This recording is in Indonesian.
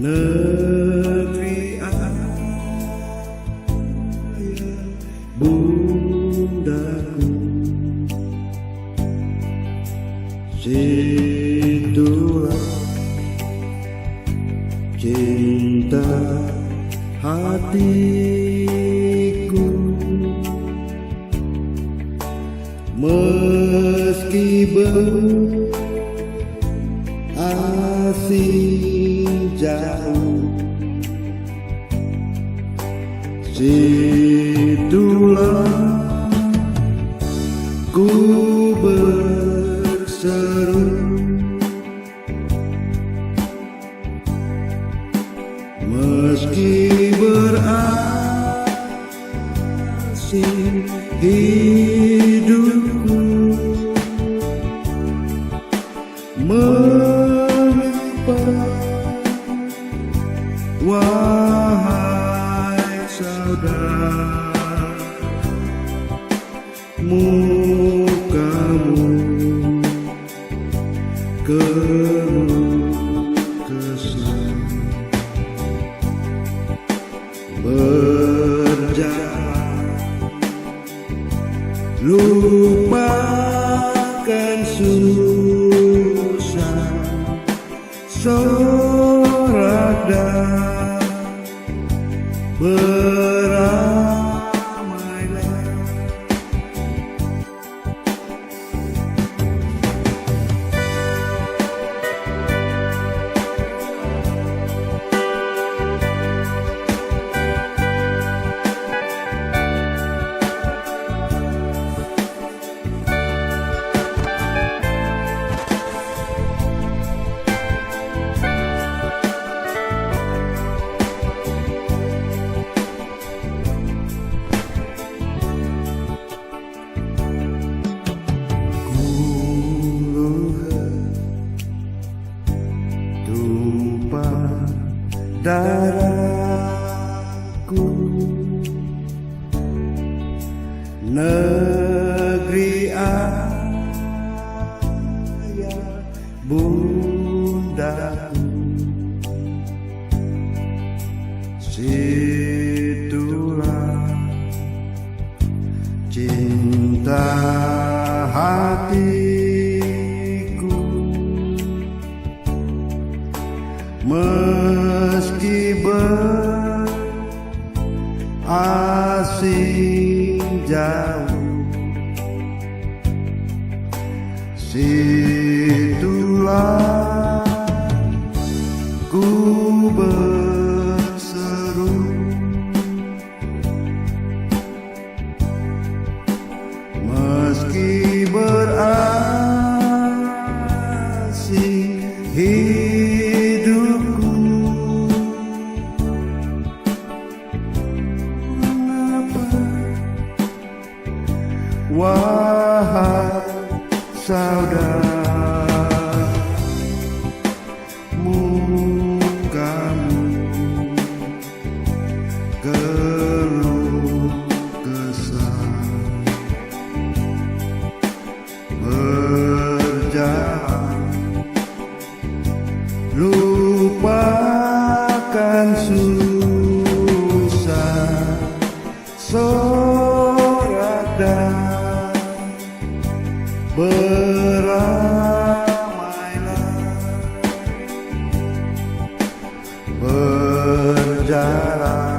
negeri ayah bundaku, situlah cinta hatiku. Meski berasing jauh, situlah ku berseru. Meski berasing hidupku melimpah, wahai saudara, mukamu keluh kesah. Berjalan lupakan susah, sorak dan beramailah. Tumpah darahku, negeri ayah bundaku, situlah cinta hatiku. Meski berasing jauh, situlah ku berseru. Meski berasing hidupku, mengapa, wahai saudara, mukamu keluh kesah. Berjalan lupakan susah, sorak dan beramailah. Berjalan